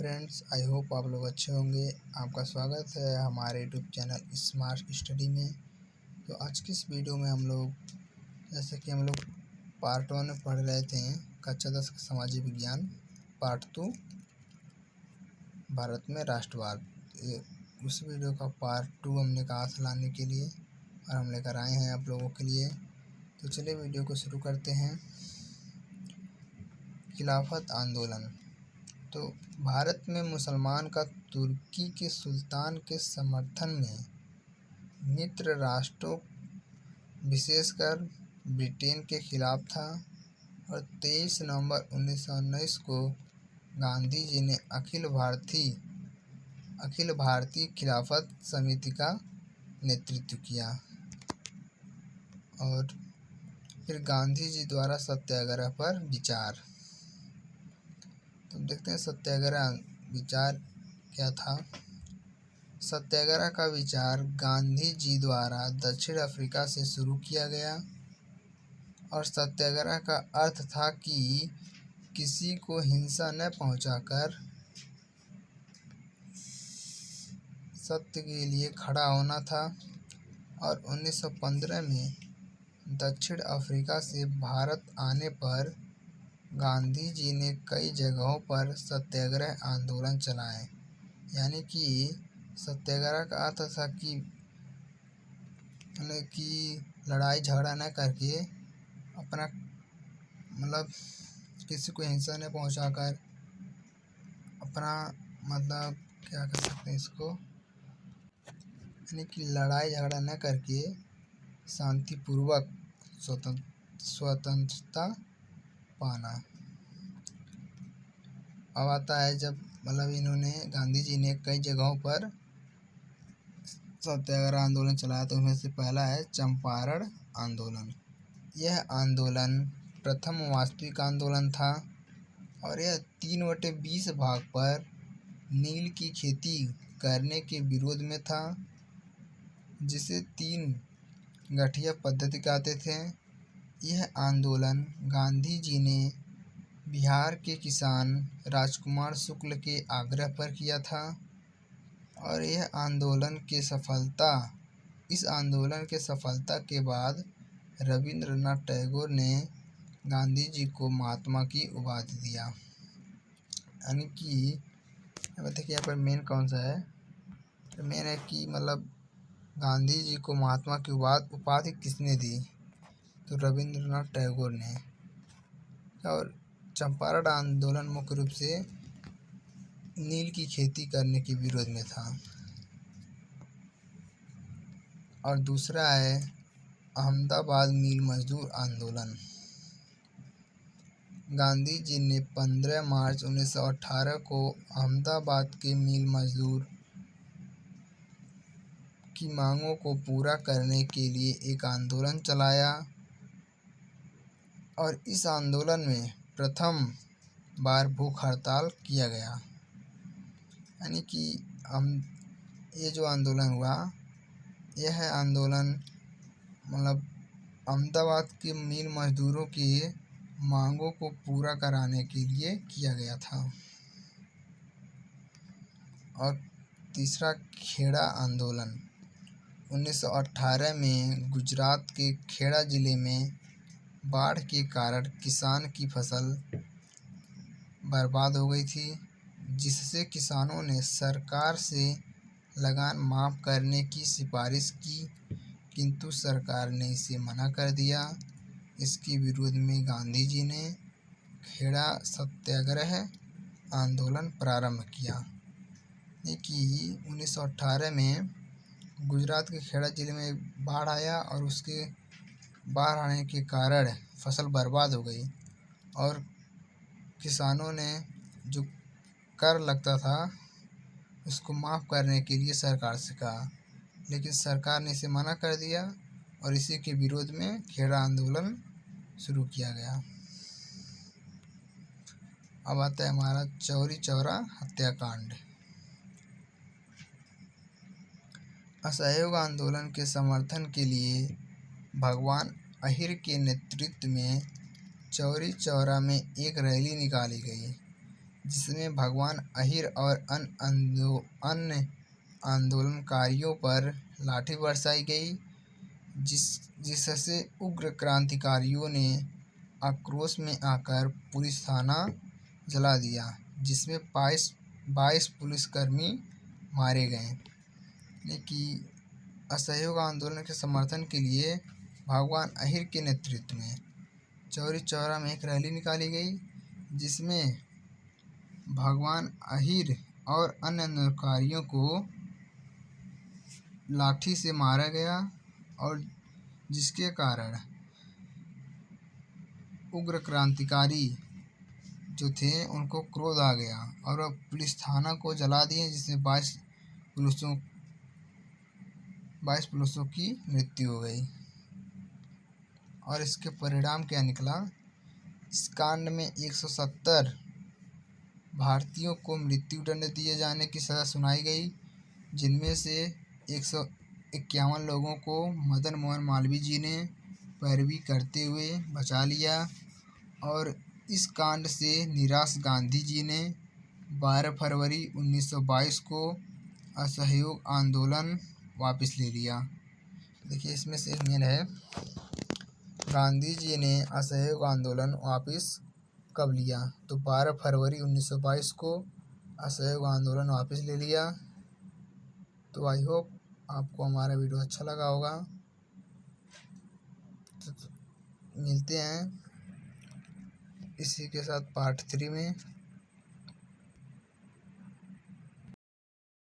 Friends, I hope आप लोग अच्छे होंगे। आपका स्वागत है हमारे यूट्यूब चैनल स्मार्ट स्टडी में। तो आज की इस वीडियो में हम लोग जैसे कि हम लोग पार्ट 1 में पढ़ रहे थे कक्षा 10 का सामाजिक विज्ञान, पार्ट 2 भारत में राष्ट्रवाद। उस वीडियो का पार्ट 2 हमने कहा था लाने के लिए और हम लेकर आए हैं आप लोगों के लिए। तो चलिए वीडियो को शुरू करते हैं। खिलाफत आंदोलन। तो भारत में मुसलमान का तुर्की के सुल्तान के समर्थन में मित्र राष्ट्रों विशेषकर ब्रिटेन के खिलाफ था और 23 नवंबर 1919 को गांधी जी ने अखिल भारतीय खिलाफत समिति का नेतृत्व किया और फिर गांधी जी द्वारा सत्याग्रह पर विचार। तो देखते हैं सत्याग्रह विचार क्या था। सत्याग्रह का विचार गांधी जी द्वारा दक्षिण अफ्रीका से शुरू किया गया और सत्याग्रह का अर्थ था कि किसी को हिंसा न पहुंचाकर सत्य के लिए खड़ा होना था। और 1915 में दक्षिण अफ्रीका से भारत आने पर गांधी जी ने कई जगहों पर सत्याग्रह आंदोलन चलाए। यानी कि सत्याग्रह का अर्थ था कि लड़ाई झगड़ा न करके अपना किसी को हिंसा न पहुंचाकर अपना क्या कर सकते हैं इसको, यानी कि लड़ाई झगड़ा न करके शांतिपूर्वक स्वतंत्रता पाना। अब आता है जब इन्होंने गांधी जी ने कई जगहों पर सत्याग्रह आंदोलन चलाया। तो उनमें से पहला है चंपारण आंदोलन। यह आंदोलन प्रथम वास्तविक आंदोलन था और यह 3/20 भाग पर नील की खेती करने के विरोध में था, जिसे 3 गठिया पद्धति कहते थे। यह आंदोलन गांधी जी ने बिहार के किसान राजकुमार शुक्ल के आग्रह पर किया था और इस आंदोलन के सफलता के बाद रविंद्रनाथ टैगोर ने गांधी जी को महात्मा की उपाधि दिया। यानी कि देखिए यहाँ पर मेन कौन सा है, तो मेन है कि गांधी जी को महात्मा की उपाधि किसने दी, तो रविंद्रनाथ टैगोर ने। और चंपारण आंदोलन मुख्य रूप से नील की खेती करने के विरोध में था। और दूसरा है अहमदाबाद मिल मजदूर आंदोलन। गांधी जी ने 15 मार्च 1918 को अहमदाबाद के मिल मजदूर की मांगों को पूरा करने के लिए एक आंदोलन चलाया और इस आंदोलन में प्रथम बार भूख हड़ताल किया गया। यानी कि ये जो आंदोलन हुआ, यह आंदोलन अहमदाबाद के मिल मजदूरों की मांगों को पूरा कराने के लिए किया गया था। और तीसरा खेड़ा आंदोलन। 1918 में गुजरात के खेड़ा जिले में बाढ़ के कारण किसान की फसल बर्बाद हो गई थी, जिससे किसानों ने सरकार से लगान माफ़ करने की सिफारिश की, किंतु सरकार ने इसे मना कर दिया। इसके विरोध में गांधी जी ने खेड़ा सत्याग्रह आंदोलन प्रारंभ किया। ये कि 1918 में गुजरात के खेड़ा जिले में बाढ़ आया और उसके बाढ़ आने के कारण फसल बर्बाद हो गई और किसानों ने जो कर लगता था उसको माफ़ करने के लिए सरकार से कहा, लेकिन सरकार ने इसे मना कर दिया और इसी के विरोध में खेड़ा आंदोलन शुरू किया गया। अब आता है हमारा चौरी चौरा हत्याकांड। असहयोग आंदोलन के समर्थन के लिए भगवान अहिर के नेतृत्व में चौरी चौरा में एक रैली निकाली गई। जिसमें भगवान अहिर और अन्य आंदोलनकारियों पर लाठी बरसाई गई, जिससे उग्र क्रांतिकारियों ने आक्रोश में आकर पुलिस थाना जला दिया, जिसमें 22 पुलिसकर्मी मारे गए। लेकिन असहयोग आंदोलन के समर्थन के लिए भगवान अहिर के नेतृत्व में चौरी चौरा में एक रैली निकाली गई, जिसमें भगवान अहिर और अन्य आंदोलनकारियों को लाठी से मारा गया और जिसके कारण उग्र क्रांतिकारी जो थे उनको क्रोध आ गया और वह पुलिस थाना को जला दिए, जिसमें 22 पुलिसों की मृत्यु हो गई। और इसके परिणाम क्या निकला? इस कांड में 170 भारतीयों को मृत्यु दंड दिए जाने की सज़ा सुनाई गई, जिनमें से 151 लोगों को मदन मोहन मालवीय जी ने पैरवी करते हुए बचा लिया और इस कांड से निराश गांधी जी ने 12 फरवरी 1922 को असहयोग आंदोलन वापस ले लिया। देखिए, इसमें से एक मेन है, गांधी जी ने असहयोग आंदोलन वापस कब लिया? तो 12 फरवरी 1922 को असहयोग आंदोलन वापस ले लिया। तो आई होप आपको हमारा वीडियो अच्छा लगा होगा। तो मिलते हैं इसी के साथ पार्ट 3 में।